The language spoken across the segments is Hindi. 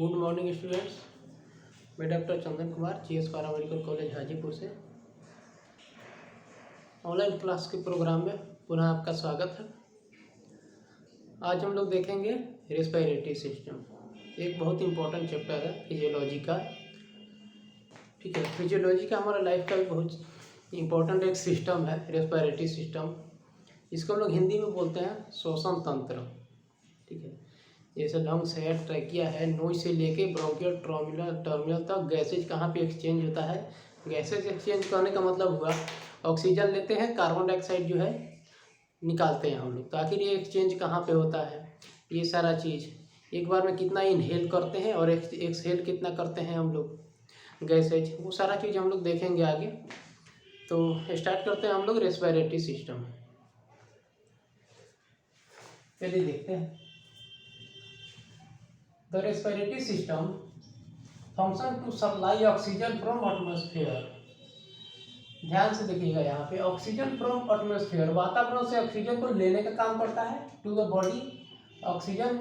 Good morning students. मैं doctor Chandan Kumar GS paramedical college Hajipur से ऑनलाइन क्लास के प्रोग्राम में पुनः आपका स्वागत है। आज हम लोग देखेंगे रेस्पिरेटरी सिस्टम। एक बहुत इंपॉर्टेंट चैप्टर है फिजियोलॉजी का। ठीक है, फिजियोलॉजी का हमारा लाइफ का भी बहुत इंपॉर्टेंट एक सिस्टम है रेस्पिरेटरी सिस्टम। इसको हम लोग हिंदी में बोलते हैं श्वसन तंत्र। ठीक है, जैसे लंग्स है, ट्रैकिया है, नोज से लेके ब्रोंकियल टर्मिनल तक गैसेज कहाँ पे एक्सचेंज होता है। गैसेज एक्सचेंज करने का मतलब हुआ ऑक्सीजन लेते हैं, कार्बन डाइऑक्साइड जो है निकालते हैं हम लोग। तो आखिर ये एक्सचेंज कहाँ पे होता है, ये सारा चीज़ एक बार में कितना इनहेल करते हैं और एक्सहेल कितना करते हैं हम लोग गैसेज, वो सारा चीज़ हम लोग देखेंगे आगे। तो स्टार्ट करते हैं हम लोग रेस्पिरेटरी सिस्टम। चलिए देखते हैं। The respiratory system function to supply oxygen from atmosphere। ध्यान से देखिएगा, यहाँ पे ऑक्सीजन फ्रॉम एटमॉस्फेयर, वातावरण से ऑक्सीजन को लेने का काम करता है। To the body, oxygen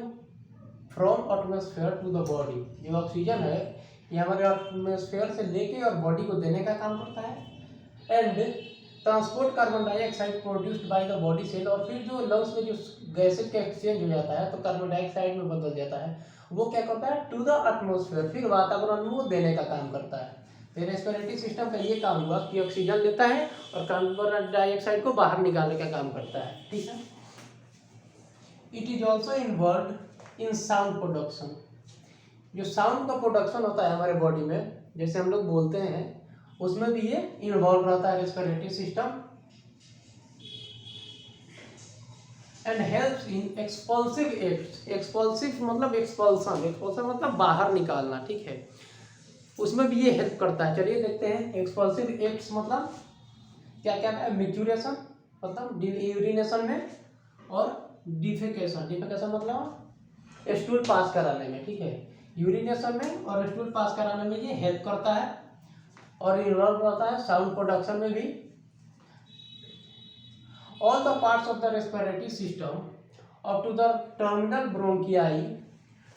from atmosphere to the body. जो ऑक्सीजन है ये हमारे एटमॉस्फेयर से लेके और बॉडी को देने का काम करता है। And transport carbon dioxide produced by the body cell. और फिर जो लंग्स में जो गैसेज का एक्सचेंज हो जाता है तो कार्बन डाइऑक्साइड में बदल जाता है, वो क्या करता है टू द एटमॉस्फेयर, फिर वातावरण में वो देने का काम करता है। तो रेस्पिरेटरी सिस्टम का ये काम हुआ कि ऑक्सीजन लेता है और कार्बन डाइऑक्साइड को बाहर निकालने का काम करता है। ठीक है, it is also involve in sound production. जो साउंड का प्रोडक्शन होता है हमारे बॉडी में, जैसे हम लोग बोलते हैं, उसमें भी ये इन्वॉल्व रहता है respiratory system. And helps in expulsive act. Expulsive मतलब एक्सपल्सन, एक्सपल्सन मतलब बाहर निकालना। ठीक है, उसमें भी ये हेल्प करता है। चलिए देखते हैं। एक्सपल्सिव एक्ट्स मतलब क्या क्या है। मिक्चुरेशन मतलब यूरिनेशन में, और डिफेकेशन, डिफेकेशन मतलब स्टूल पास कराने में। ठीक है, यूरिनेशन में और स्टूल पास कराने में ये हेल्प करता है। और इन्वॉल्व रहता है साउंड प्रोडक्शन में भी। All the parts of the respiratory system up to the terminal bronchi।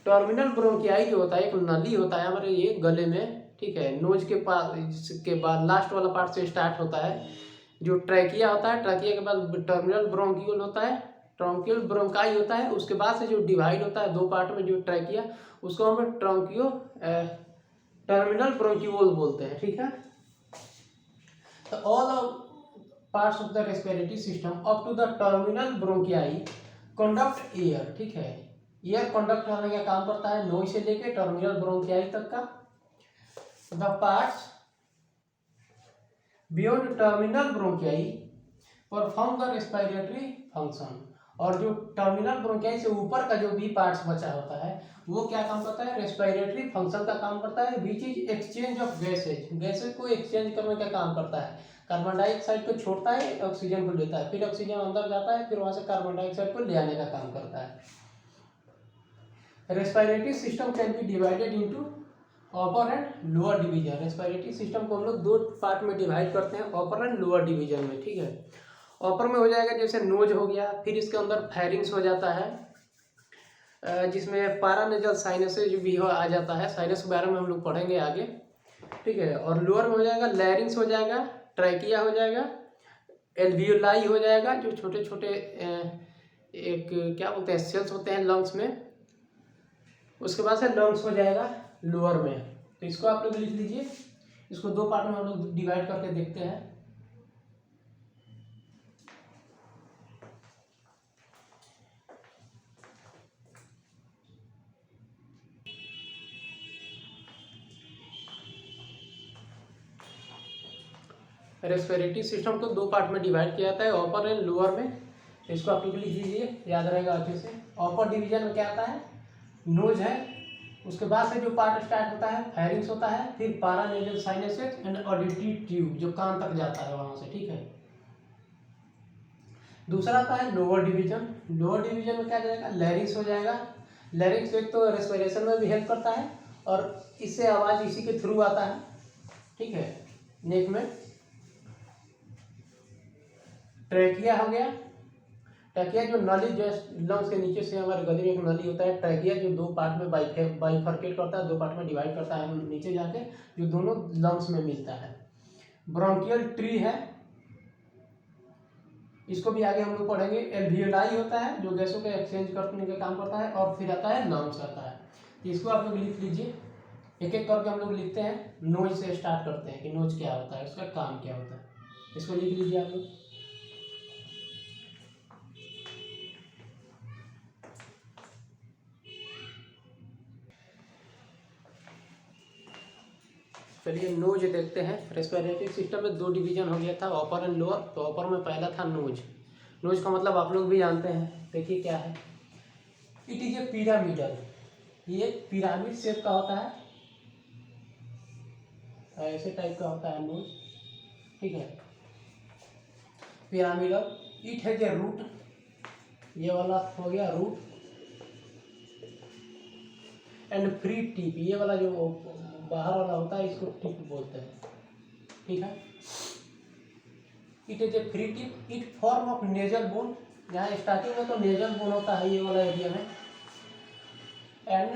Terminal bronchiae जो होता है, एक नली होता है हमारे ये गले में। ठीक है, नोज के पास के बाद लास्ट वाला पार्ट से स्टार्ट होता है जो ट्रैकिया होता है। ट्रैकिया के बाद टर्मिनल ब्रोंकियल होता है, ट्रंकियल ब्रोंकाई होता है। उसके बाद से जो डिवाइड होता है दो पार्ट में, जो ट्रैकिया, उसको हम ट्रंकियो टर्मिनल ब्रोंक्यूल बोलते हैं। ठीक है, तो all parts of the respiratory system up to the terminal bronchi conduct air। ठीक है, एयर कंडक्ट करने का काम करता है नोज से लेके टर्मिनल ब्रोंकियाई तक का। the parts beyond terminal bronchi perform the respiratory function। और जो टर्मिनल ब्रोंकियाई से ऊपर का जो भी पार्ट्स बचा होता है वो क्या काम करता है, रेस्पिरेटरी फंक्शन का काम करता है। Which is exchange of gases, gases को एक्सचेंज करने का काम करता है। कार्बन डाइऑक्साइड को छोड़ता है, ऑक्सीजन को लेता है, फिर ऑक्सीजन अंदर जाता है, फिर वहां से कार्बन डाइऑक्साइड को ले आने का काम करता है। Respiratory system can be divided into upper and lower division. Respiratory system को हम लोग दो पार्ट में डिवाइड करते हैं, अपर एंड लोअर डिवीजन में। ठीक है, अपर में हो जाएगा जैसे नोज हो गया, फिर इसके अंदर फेरिंग्स हो जाता है जिसमें पैरानेजल साइनसेज भी आ जाता है। साइनस के बारे में हम लोग पढ़ेंगे आगे। ठीक है, और लोअर में हो जाएगा लैरिंग्स हो जाएगा, ट्रैकिया हो जाएगा, एल्वियोलाई हो जाएगा, जो छोटे छोटे एक क्या बोलते हैं सेल्स होते हैं लंग्स में। उसके बाद से लंग्स हो जाएगा लोअर में। तो इसको आप लोग लिख लीजिए। इसको दो पार्ट में हम लोग डिवाइड करके देखते हैं। रेस्पिरेटरी सिस्टम को दो पार्ट में डिवाइड किया जाता है, अपर एंड लोअर में। इसको आप लोग लिख लीजिए, याद रहेगा अच्छे से। अपर डिवीजन में क्या आता है, नोज है, उसके बाद से जो पार्ट स्टार्ट होता है फेरिंग्स होता है, फिर पैरानेजल साइनसेज एंड ऑडिटरी ट्यूब जो कान तक जाता है वहां से। ठीक है, दूसरा आता है लोअर डिवीजन। लोअर डिवीजन में क्या जाएगा, लैरिंग्स हो जाएगा। लैरिंग्स एक तो रेस्पिरेशन में भी हेल्प करता है और इससे आवाज इसी के थ्रू आता है। ठीक है, नेक में ट्रैकिया हो गया, ट्रैकिया जो नली जो लंग्स के नीचे से हमारे गले में एक नली होता है, ट्रैकिया जो दो पार्ट में बाइफर्केट करता है, दो पार्ट में डिवाइड करता है नीचे जाके, जो दोनों लंग्स में मिलता है। ब्रोंकियल ट्री है, इसको भी आगे हम लोग पढ़ेंगे। एल्वियोलाई होता है जो गैसों के एक्सचेंज करने का काम करता है, और फिर आता है लंग्स आता है। तो इसको आप लोग लिख लीजिए, एक एक करके हम लोग लिखते हैं। नोज से स्टार्ट करते हैं कि नोज क्या होता है, उसका काम क्या होता है, इसको लिख लीजिए आप लोग। चलिए नोज देखते हैं। रेस्पिरेटरी सिस्टम में दो डिवीजन हो गया था, अपर एंड लोअर। तो अपर में पहला था नोज। नोज का मतलब आप लोग भी जानते हैं, देखिए क्या है। इट इज ए पिरामिडल, ये पिरामिड शेप का होता है, ऐसे टाइप का होता है नोज, ठीक है। Pyramidal. It has a root, ये वाला हो गया रूट, एंड फ्री टिप, ये वाला जो बाहर वाला होता है इसको टिप बोलते हैं, ठीक है। It is a free tip, it form of nasal bone, यहाँ स्टार्टिंग में तो नेजल बोन होता है ये वाला एरिया में, एंड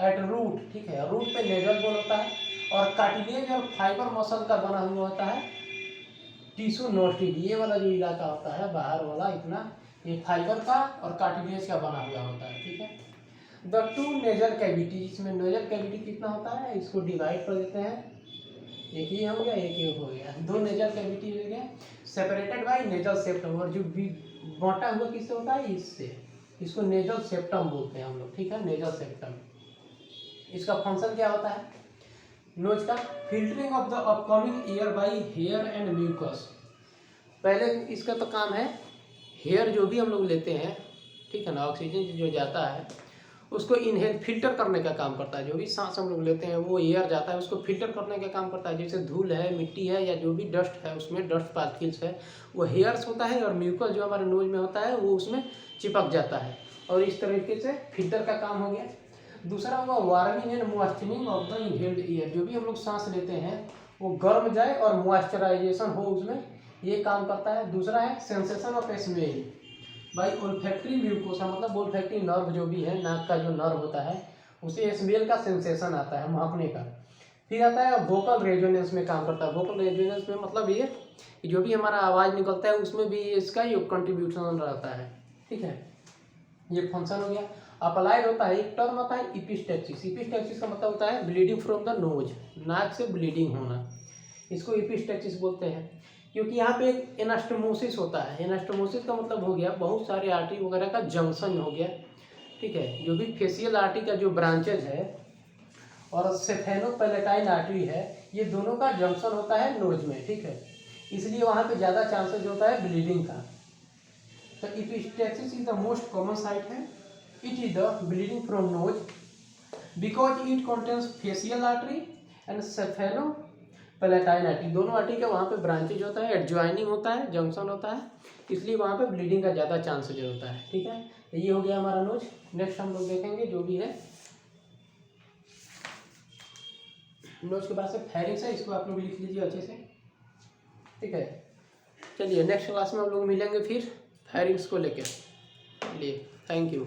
एट रूट, ठीक है, रूट पे नेजल बोन होता है, और कार्टिलेज और फाइबर मसल का बना हुआ होता है टिश्यू नोस्टिड, ये वाला जो इलाका होता है बाहर वाला इतना, ये फाइबर का और कार्टिलेज का बना हुआ होता है, ठीक है। द टू नेजल कैविटी, इसमें नेजल कैविटी कितना होता है, इसको डिवाइड कर देते हैं, एक ही हो गया एक हो गया, दो नेजल कैविटी हो गया, सेपरेटेड बाय नेजल सेप्टम, और जो बांटा हुआ किससे होता है, इससे, इसको नेजल सेप्टम बोलते हैं हम लोग, ठीक है, नेजल सेप्टम। इसका फंक्शन क्या होता है नोज का, filtering of the upcoming air by hair and mucus. पहले इसका तो काम है, हेयर जो भी हम लोग लेते हैं, ठीक है ना, ऑक्सीजन जो जाता है उसको इनहेल फिल्टर करने का काम करता है। जो भी सांस हम लोग लेते हैं वो एयर जाता है, उसको फिल्टर करने का काम करता है। जैसे धूल है, मिट्टी है, या जो भी डस्ट है उसमें डस्ट पार्टिकल्स है, वो हेयर्स होता है, और म्यूकस जो हमारे नोज में होता है वो उसमें चिपक जाता है, और इस तरीके से फिल्टर का काम हो गया। दूसरा हुआ warming and moisturing of the inhaled air, जो भी हम लोग सांस लेते हैं वो गर्म जाए और मॉइस्चराइजेशन हो उसमें, ये काम करता है। दूसरा है sensation of smell by olfactory mucosa, मतलब ओल्फैक्टरी नर्व जो भी है, नाक का जो नर्व होता है उसे स्मेल का सेंसेशन आता है, महकने का। फिर आता है वोकल रेजोनेंस में काम करता है। वोकल रेजोनेंस में मतलब ये कि जो भी हमारा आवाज़ निकलता है उसमें भी इसका योग कंट्रीब्यूशन रहता है, ठीक है, ये फंक्शन हो गया। अप्लाइड होता है, एक टर्म होता है इपिस्टैक्सिस। इपिस्टैक्सिस का मतलब होता है ब्लीडिंग फ्रॉम द नोज, नाक से ब्लीडिंग होना, इसको इपिस्टैक्सिस बोलते हैं। क्योंकि यहाँ पे एक एनास्टोमोसिस होता है। एनास्टोमोसिस का मतलब हो गया बहुत सारे आर्टरी वगैरह का जंक्शन हो गया, ठीक है। जो भी फेशियल आर्टरी का जो ब्रांचेज है और सेफेनोपैलेटाइन आर्टरी है, ये दोनों का जंक्शन होता है नोज में, ठीक है, इसलिए वहाँ पे ज़्यादा चांसेस होता है ब्लीडिंग का। तो epistaxis is the most common site है। It is the bleeding from nose because it contains facial artery and sphenopalatine artery, दोनों आर्टरी का वहाँ पे ब्रांचेज होता है, एडजॉइनिंग होता है, जंक्शन होता है, इसलिए वहाँ पे ब्लीडिंग का ज़्यादा चांसेज होता है, ठीक है। तो ये हो गया हमारा नोज। नेक्स्ट हम लोग देखेंगे जो भी है नोज के बाद से फेरिंग्स है, इसको आप लोग लिख लीजिए अच्छे से, ठीक है। चलिए नेक्स्ट क्लास में हम लोग मिलेंगे फिर फेरिंग्स को लेकर। चलिए थैंक यू।